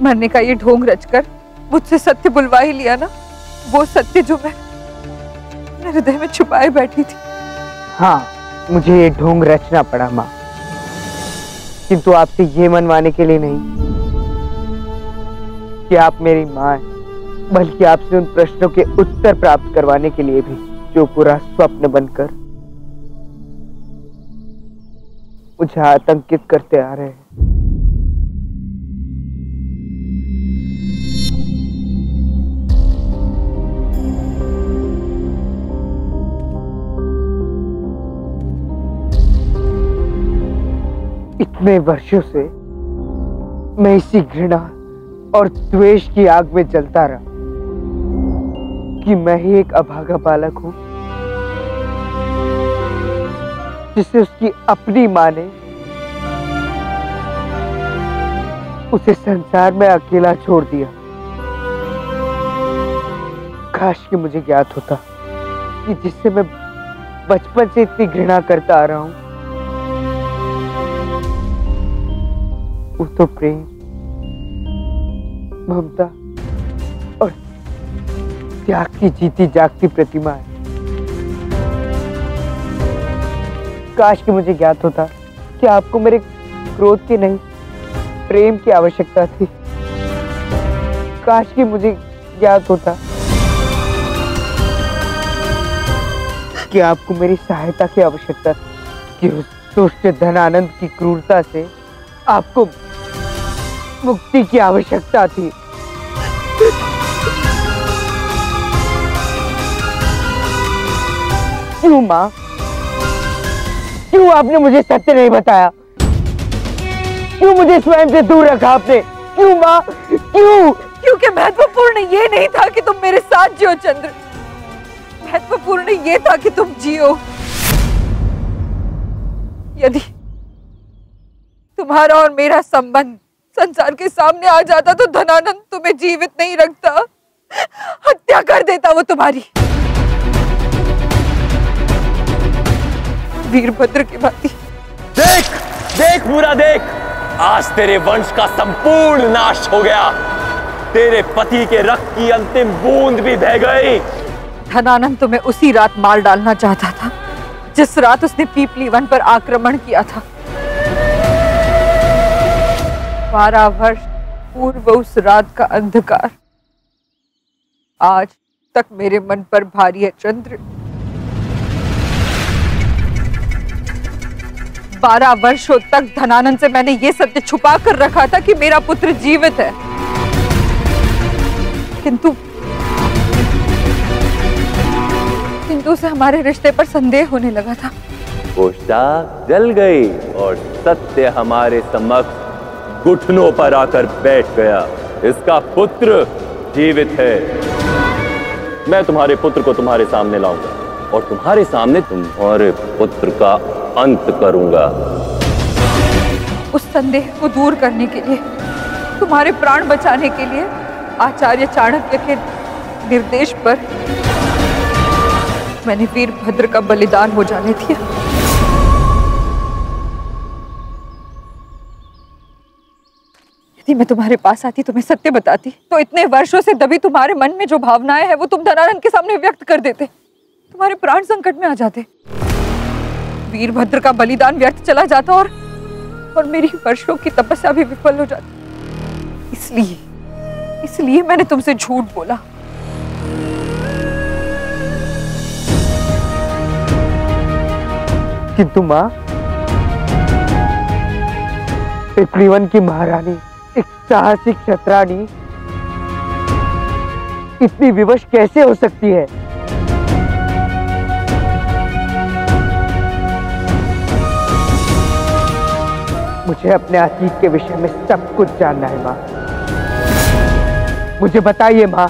मरने का ये ढोंग रचकर मुझसे सत्य बुलवा ही लिया ना, वो सत्य जो मैं अपने हृदय में छुपाए बैठी थी। हाँ, मुझे ये ढोंग रचना पड़ा माँ, किंतु आपसे ये मनवाने के लिए नहीं कि आप मेरी माँ हैं, बल्कि आपसे उन प्रश्नों के उत्तर प्राप्त करवाने के लिए भी जो पूरा स्वप्न बनकर मुझे आतंकित करते आ रहे हैं। इतने वर्षों से मैं इसी घृणा और द्वेष की आग में जलता रहा कि मैं ही एक अभागा बालक हूं जिसे उसकी अपनी मां ने उसे संसार में अकेला छोड़ दिया। काश कि मुझे ज्ञात होता कि जिससे मैं बचपन से इतनी घृणा करता आ रहा हूं वो तो प्रेम, ममता और त्याग की जीती जागती प्रतिमा है। काश कि मुझे ज्ञात होता कि आपको मेरे क्रोध की नहीं, प्रेम की आवश्यकता थी। काश कि मुझे ज्ञात होता कि आपको मेरी सहायता की आवश्यकता थी, कि उस दुष्ट धनानंद की क्रूरता से आपको मुक्ति की आवश्यकता थी। क्यों मां? क्यों आपने मुझे सत्य नहीं बताया? क्यों मुझे स्वयं से दूर रखा आपने? क्यों मां? क्यों? क्योंकि महत्वपूर्ण ये नहीं था कि तुम मेरे साथ जियो चंद्र, महत्वपूर्ण ये था कि तुम जियो। यदि तुम्हारा और मेरा संबंध संसार के सामने आ जाता तो धनानंद तुम्हें जीवित नहीं रखता, हत्या कर देता वो तुम्हारी। वीरभद्र की भांति। देख देख बुरा देख, आज तेरे वंश का संपूर्ण नाश हो गया। तेरे पति के रक्त की अंतिम बूंद भी बह गई। धनानंद तुम्हें उसी रात मार डालना चाहता था जिस रात उसने पीपली वन पर आक्रमण किया था। 12 वर्ष पूर्व उस रात का अंधकार आज तक मेरे मन पर भारी है चंद्र। 12 वर्षों तक धनानंद से मैंने ये सत्य छुपा कर रखा था कि मेरा पुत्र जीवित है, किंतु उसे हमारे रिश्ते पर संदेह होने लगा था। वो शाख जल गई और सत्य हमारे समक्ष घुटनों पर आकर बैठ गया। इसका पुत्र जीवित है। मैं तुम्हारे पुत्र को तुम्हारे सामने लाऊंगा और तुम्हारे सामने तुम्हारे पुत्र का अंत करूंगा। उस संदेह को दूर करने के लिए, तुम्हारे प्राण बचाने के लिए आचार्य चाणक्य के निर्देश पर मैंने वीरभद्र का बलिदान हो जाने दिया। यदि मैं तुम्हारे पास आती, तुम्हें सत्य बताती, तो इतने वर्षों से दबी तुम्हारे मन में जो भावनाएं हैं वो तुम धनानंद के सामने व्यक्त कर देते। तुम्हारे प्राण संकट में आ जाते, वीरभद्र का बलिदान व्यर्थ चला जाता और मेरी वर्षों की तपस्या भी विफल हो जाती। इसलिए मैंने तुमसे झूठ बोला। किंतु मां, पीपलीवन की महारानी, एक साहसिक क्षत्राणी इतनी विवश कैसे हो सकती है? मुझे अपने अतीत के विषय में सब कुछ जानना है मां। मुझे बताइए मां।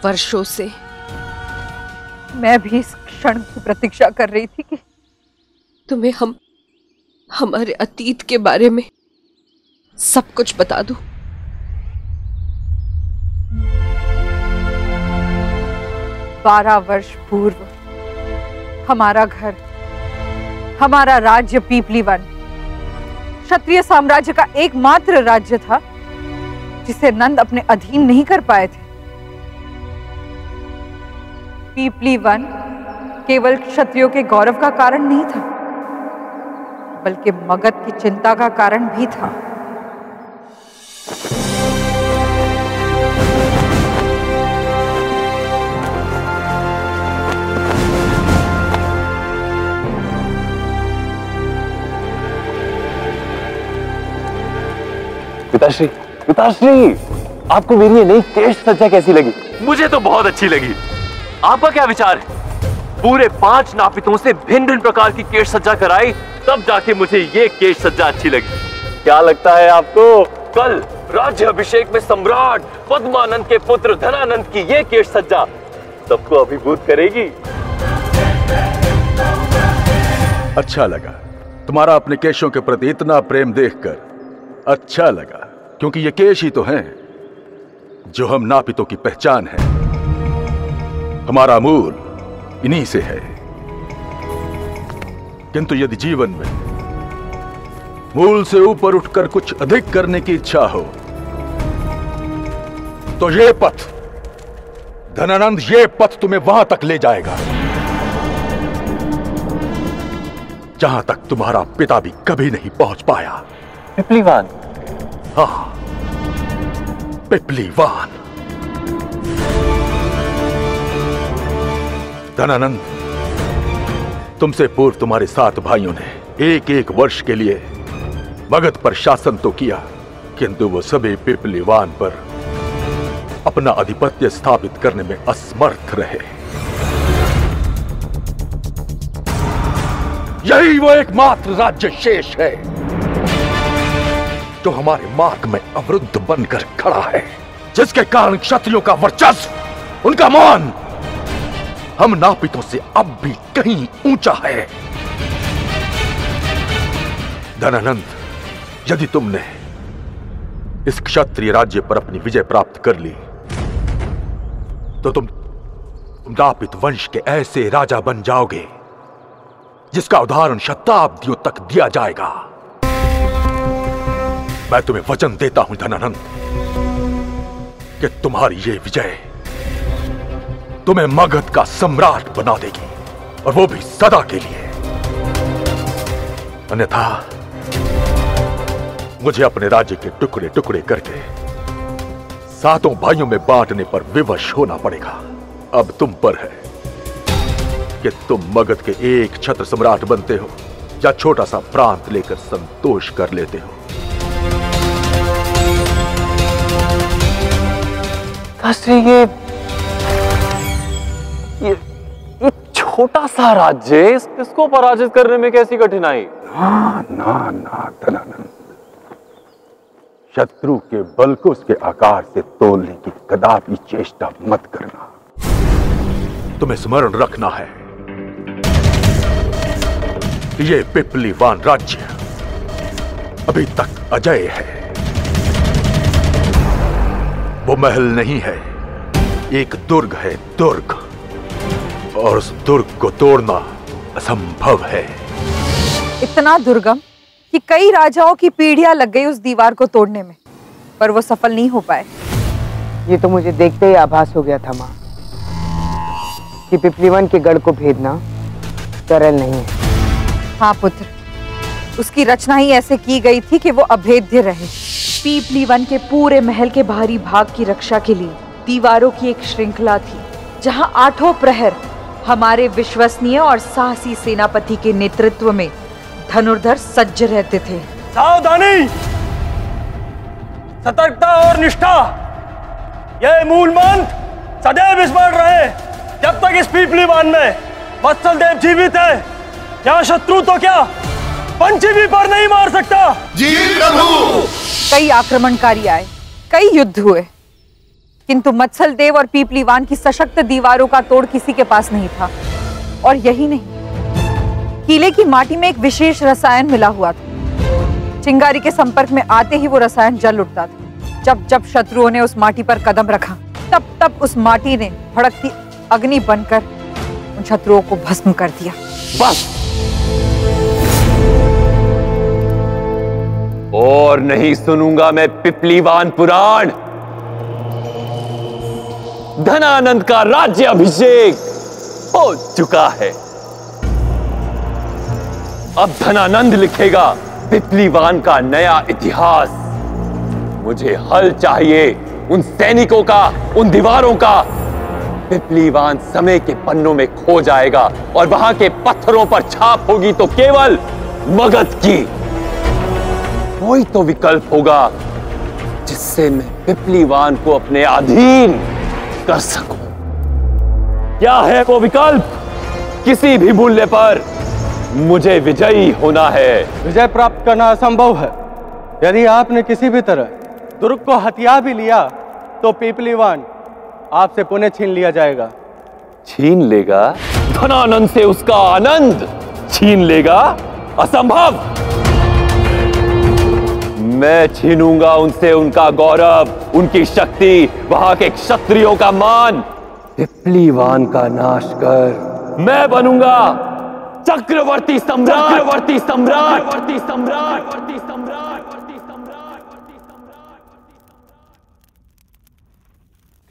वर्षों से मैं भी इस क्षण की प्रतीक्षा कर रही थी कि तुम्हें हमारे अतीत के बारे में सब कुछ बता दूं। बारह वर्ष पूर्व हमारा घर, हमारा राज्य पीपली वन क्षत्रिय साम्राज्य का एकमात्र राज्य था जिसे नंद अपने अधीन नहीं कर पाए थे। पीपली वन केवल क्षत्रियों के गौरव का कारण नहीं था, बल्कि मगध की चिंता का कारण भी था। पिताश्री, पिताश्री, आपको मेरी ये नई केश सज्जा कैसी लगी? मुझे तो बहुत अच्छी लगी। आपका क्या विचार है? पूरे 5 नापितों से भिन्न भिन्न प्रकार की केश सज्जा कराई, तब जाके मुझे ये केश सज्जा अच्छी लगी। क्या लगता है आपको कल राज्य अभिषेक में सम्राट पद्मानंद के पुत्र धनानंद की ये केश सज्जा सबको अभिभूत करेगी? अच्छा लगा तुम्हारा अपने केशों के प्रति इतना प्रेम देखकर। अच्छा लगा, क्योंकि ये केश ही तो हैं जो हम नापितों की पहचान है। हमारा मूल इन्हीं से है। किंतु यदि जीवन में मूल से ऊपर उठकर कुछ अधिक करने की इच्छा हो तो ये पथ, धनानंद, ये पथ तुम्हें वहां तक ले जाएगा जहां तक तुम्हारा पिता भी कभी नहीं पहुंच पाया। पिपलीवान? हाँ, पिपलीवान। धनानंद, तुमसे पूर्व तुम्हारे 7 भाइयों ने एक एक वर्ष के लिए मगध पर शासन तो किया, किंतु वो सभी पिपलीवान पर अपना आधिपत्य स्थापित करने में असमर्थ रहे। यही वो एकमात्र राज्य शेष है जो हमारे मार्ग में अवरुद्ध बनकर खड़ा है, जिसके कारण क्षत्रियों का वर्चस्व, उनका मान हम नापितों से अब भी कहीं ऊंचा है। धनानंद, यदि तुमने इस क्षत्रिय राज्य पर अपनी विजय प्राप्त कर ली तो तुम नापित वंश के ऐसे राजा बन जाओगे जिसका उदाहरण शताब्दियों तक दिया जाएगा। मैं तुम्हें वचन देता हूं धनानंद कि तुम्हारी ये विजय तुम्हें मगध का सम्राट बना देगी, और वो भी सदा के लिए। अन्यथा मुझे अपने राज्य के टुकड़े टुकड़े करके 7 भाइयों में बांटने पर विवश होना पड़ेगा। अब तुम पर है कि तुम मगध के एक छत्र सम्राट बनते हो या छोटा सा प्रांत लेकर संतोष कर लेते हो। ये छोटा सा राज्य, इसको पराजित करने में कैसी कठिनाई? ना धनानंद, शत्रु के बल को उसके आकार से तोलने की कदापि चेष्टा मत करना। तुम्हें स्मरण रखना है कि ये पिपलीवान राज्य अभी तक अजय है। वो महल नहीं है, एक दुर्ग है, दुर्ग, और उस दुर्ग को तोड़ना असंभव है। इतना दुर्गम कि कई राजाओं की पीढ़ियां लग गई उस दीवार को तोड़ने में, पर वो सफल नहीं हो पाए। ये तो मुझे देखते ही आभास हो गया था माँ कि पिपलीवन के गढ़ को भेदना सरल नहीं है। हाँ पुत्र, उसकी रचना ही ऐसे की गई थी कि वो अभेद्य रहे। पीपली वन के पूरे महल के बाहरी भाग की रक्षा के लिए दीवारों की एक श्रृंखला थी, जहां 8 प्रहर हमारे विश्वसनीय और साहसी सेनापति के नेतृत्व में धनुर्धर सज्ज रहते थे। सावधानी, सतर्कता और निष्ठा, यह मूल मंत्र सदैव स्मरण रहे। जब तक इस पीपलीवान में वत्सल देव जीवित है, यहाँ शत्रु तो क्या पंछी भी पर नहीं मार सकता। जी प्रभु। कई आक्रमणकारी आए, कई युद्ध हुए, किंतु मत्सल देव और पीपलीवान की सशक्त दीवारों का तोड़ किसी के पास नहीं था। और यही नहीं, किले की माटी में एक विशेष रसायन मिला हुआ था। चिंगारी के संपर्क में आते ही वो रसायन जल उठता था। जब जब शत्रुओं ने उस माटी पर कदम रखा, तब तब उस माटी ने भड़कती अग्नि बनकर उन शत्रुओं को भस्म कर दिया। बस और नहीं सुनूंगा मैं पिपलीवान पुराण। धनानंद का राज्य अभिषेक हो चुका है। अब धनानंद लिखेगा पिपलीवान का नया इतिहास। मुझे हल चाहिए उन सैनिकों का, उन दीवारों का। पिपलीवान समय के पन्नों में खो जाएगा और वहां के पत्थरों पर छाप होगी तो केवल मगध की। कोई तो विकल्प होगा जिससे मैं पिपलीवान को अपने अधीन कर सकूं। क्या है वो विकल्प? किसी भी मूल्य पर मुझे विजयी होना है। विजय प्राप्त करना असंभव है। यदि आपने किसी भी तरह दुर्ग को हथिया भी लिया तो पिपलीवान आपसे पुनः छीन लिया जाएगा। छीन लेगा? धनानंद से उसका आनंद छीन लेगा? असंभव। मैं छीनूंगा उनसे उनका गौरव, उनकी शक्ति, वहां के क्षत्रियों का मान। पिपलीवान का नाश कर मैं बनूंगा चक्रवर्ती सम्राट। चक्रवर्ती सम्राट। चक्रवर्ती सम्राट। चक्रवर्ती सम्राट।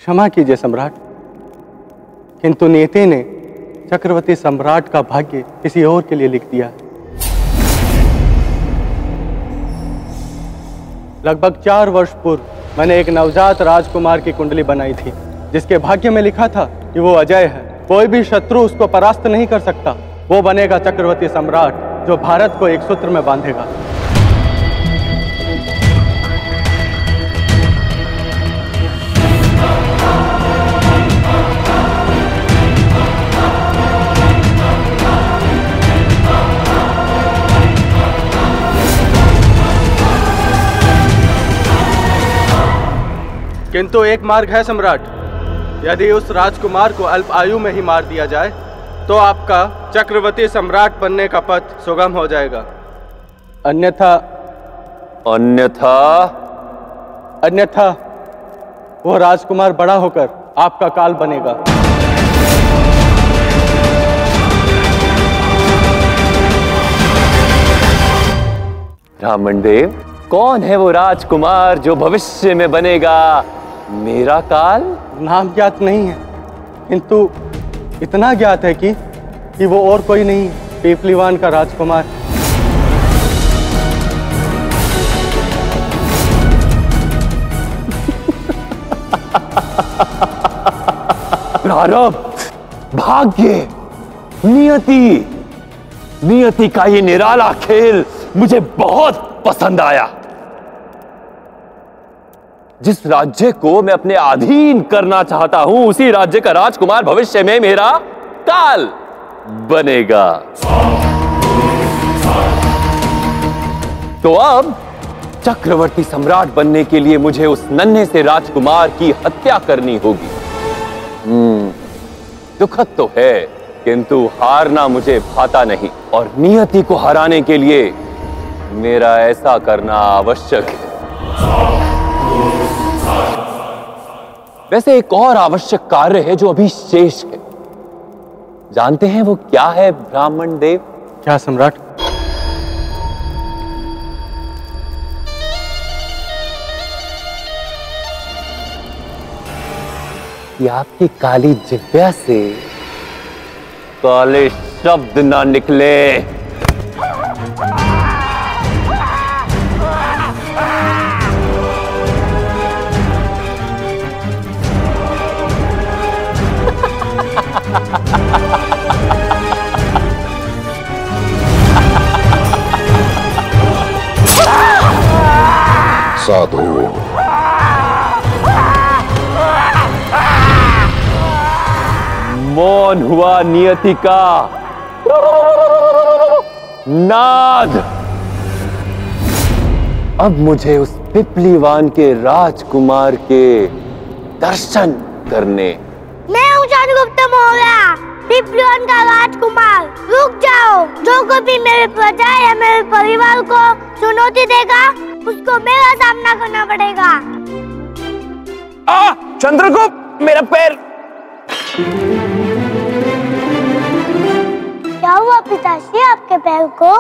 क्षमा कीजिए सम्राट, किंतु नीति ने चक्रवर्ती सम्राट का भाग्य किसी और के लिए लिख दिया। लगभग 4 वर्ष पूर्व मैंने एक नवजात राजकुमार की कुंडली बनाई थी, जिसके भाग्य में लिखा था कि वो अजय है। कोई भी शत्रु उसको परास्त नहीं कर सकता। वो बनेगा चक्रवर्ती सम्राट, जो भारत को एक सूत्र में बांधेगा। किंतु एक मार्ग है सम्राट। यदि उस राजकुमार को अल्प आयु में ही मार दिया जाए तो आपका चक्रवर्ती सम्राट बनने का पथ सुगम हो जाएगा। अन्यथा अन्यथा अन्यथा वो राजकुमार बड़ा होकर आपका काल बनेगा। ब्राह्मण देव, कौन है वो राजकुमार जो भविष्य में बनेगा मेरा काल? नाम ज्ञात नहीं है, किंतु इतना ज्ञात है कि वो और कोई नहीं, पिपलीवान का राजकुमार। प्रारब्ध, भाग्य, नियति का ये निराला खेल मुझे बहुत पसंद आया। जिस राज्य को मैं अपने अधीन करना चाहता हूं, उसी राज्य का राजकुमार भविष्य में मेरा काल बनेगा। तो अब चक्रवर्ती सम्राट बनने के लिए मुझे उस नन्हे से राजकुमार की हत्या करनी होगी। दुखद तो है, किंतु हारना मुझे भाता नहीं, और नियति को हराने के लिए मेरा ऐसा करना आवश्यक है। वैसे एक और आवश्यक कार्य है जो अभी शेष है। जानते हैं वो क्या है ब्राह्मण देव? क्या सम्राट? कि आपकी काली जिह्वा से काले शब्द ना निकले। साधु, मौन हुआ नियति का नाद। अब मुझे उस पिपलीवान के राजकुमार के दर्शन करने। मैं हूँ चंद्रगुप्त मौर्य, पिपलीवान का राजकुमार। रुक जाओ। जो कभी मेरे प्रजा या मेरे परिवार को चुनौती देगा, उसको मेरा सामना करना पड़ेगा। चंद्रगुप्त, मेरा पैर। पैर को।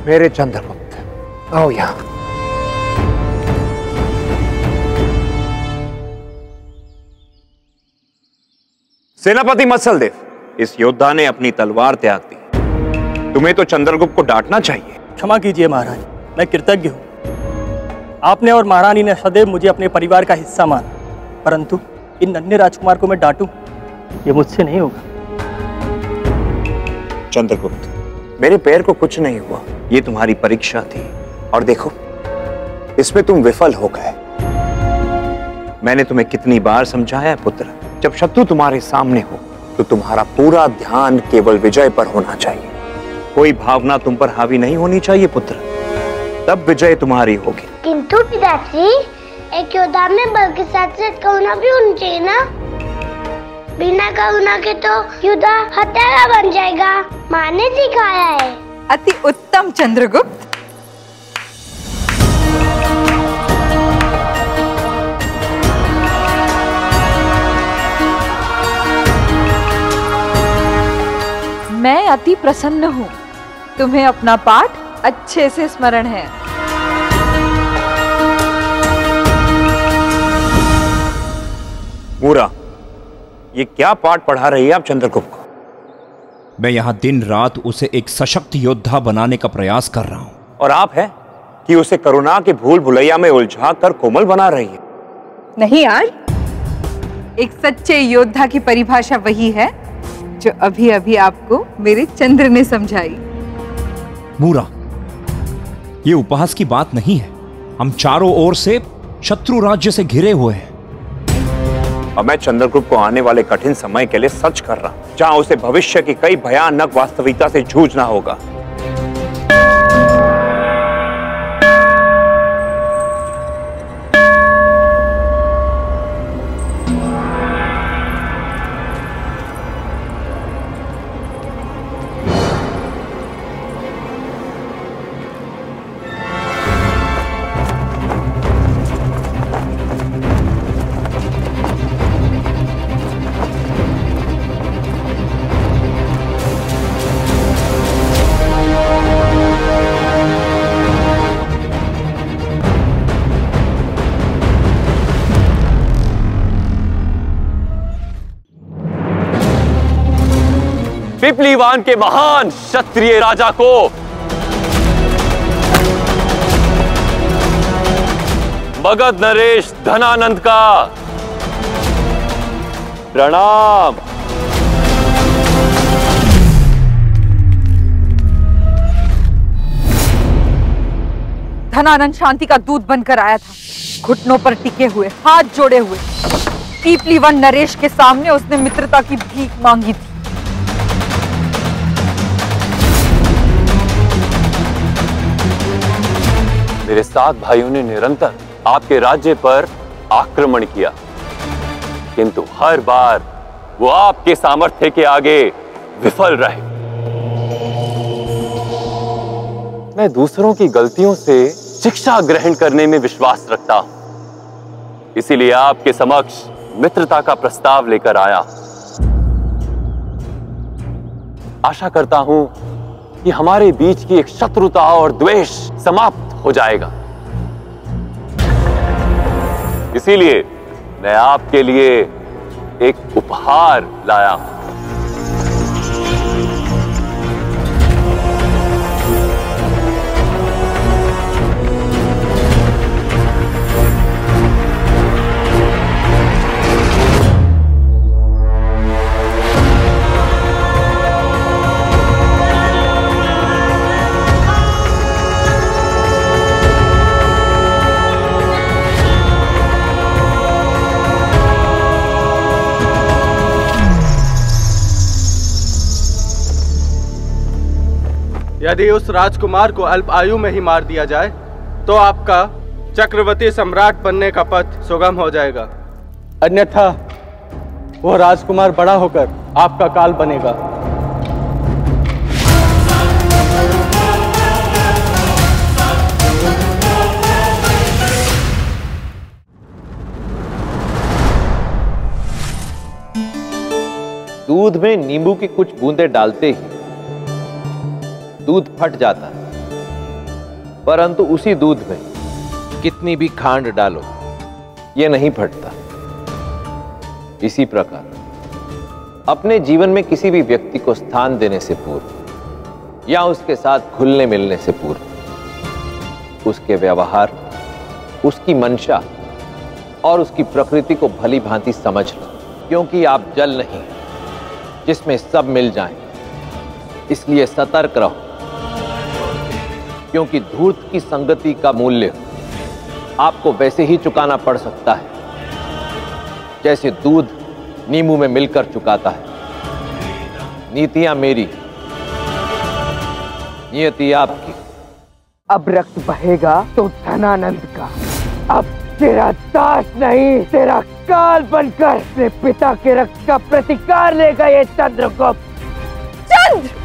मेरे चंद्रगुप्त, आओ यहाँ। सेनापति मत्सलदेव, इस योद्धा ने अपनी तलवार त्याग दी। तुम्हें तो चंद्रगुप्त को डांटना चाहिए। क्षमा कीजिए महाराज, मैं कृतज्ञ हूँ। आपने और महारानी ने सदैव मुझे अपने परिवार का हिस्सा माना, परंतु इन नन्हे राजकुमार को मैं डांटूं, ये मुझसे नहीं होगा। चंद्रगुप्त, मेरे पैर को कुछ नहीं हुआ, ये तुम्हारी परीक्षा थी और देखो इसमें तुम विफल हो गए। मैंने तुम्हें कितनी बार समझाया पुत्र, जब शत्रु तुम्हारे सामने हो तो तुम्हारा पूरा ध्यान केवल विजय पर होना चाहिए। कोई भावना तुम पर हावी नहीं होनी चाहिए पुत्र, तब विजय तुम्हारी होगी। किंतु पिताजी, एक योद्धा में बल के साथ साथ करुणा भी होनी चाहिए ना। बिना करुणा के तो योद्धा हत्यारा बन जाएगा, माँ ने सिखाया है। अति उत्तम चंद्रगुप्त। मैं अति प्रसन्न हूँ, तुम्हें अपना पाठ अच्छे से स्मरण है। मूरा, ये क्या पाठ पढ़ा रही है आप चंद्रगुप्त को? मैं यहाँ दिन रात उसे एक सशक्त योद्धा बनाने का प्रयास कर रहा हूँ। और आप है कि उसे करुणा के भूल भुलैया में उलझा कर कोमल बना रही है। नहीं यार, एक सच्चे योद्धा की परिभाषा वही है जो अभी अभी आपको मेरे चंद्र ने समझाई। मूरा, ये उपहास की बात नहीं है। हम चारों ओर से शत्रु राज्य से घिरे हुए हैं। और मैं चंद्रगुप्त को आने वाले कठिन समय के लिए सच कर रहा हूं, जहां उसे भविष्य की कई भयानक वास्तविकता से जूझना होगा। पिपलीवान के महान क्षत्रिय राजा को मगध नरेश धनानंद का प्रणाम। धनानंद शांति का दूत बनकर आया था, घुटनों पर टिके हुए, हाथ जोड़े हुए। पीपलीवन नरेश के सामने उसने मित्रता की भीख मांगी थी। मेरे 7 भाइयों ने निरंतर आपके राज्य पर आक्रमण किया, किंतु हर बार वो आपके सामर्थ्य के आगे विफल रहे। मैं दूसरों की गलतियों से शिक्षा ग्रहण करने में विश्वास रखता हूं, इसीलिए आपके समक्ष मित्रता का प्रस्ताव लेकर आया। आशा करता हूं कि हमारे बीच की एक शत्रुता और द्वेष समाप्त हो जाएगा। इसीलिए मैं आपके लिए एक उपहार लाया हूं। यदि उस राजकुमार को अल्प आयु में ही मार दिया जाए तो आपका चक्रवर्ती सम्राट बनने का पथ सुगम हो जाएगा, अन्यथा वो राजकुमार बड़ा होकर आपका काल बनेगा। में नींबू की कुछ बूंदें डालते ही दूध फट जाता है, परंतु उसी दूध में कितनी भी खांड डालो ये नहीं फटता। इसी प्रकार अपने जीवन में किसी भी व्यक्ति को स्थान देने से पूर्व या उसके साथ घुलने मिलने से पूर्व उसके व्यवहार, उसकी मंशा और उसकी प्रकृति को भली भांति समझ लो, क्योंकि आप जल नहीं जिसमें सब मिल जाएं। इसलिए सतर्क रहो, क्योंकि धूर्त की संगति का मूल्य आपको वैसे ही चुकाना पड़ सकता है जैसे दूध नींबू में मिलकर चुकाता है। नीतियां मेरी, नियति आपकी। अब रक्त बहेगा तो धनानंद का। अब तेरा दास नहीं, तेरा काल बनकर अपने पिता के रक्त का प्रतिकार लेगा ये चंद्रगुप्त। चंद्र!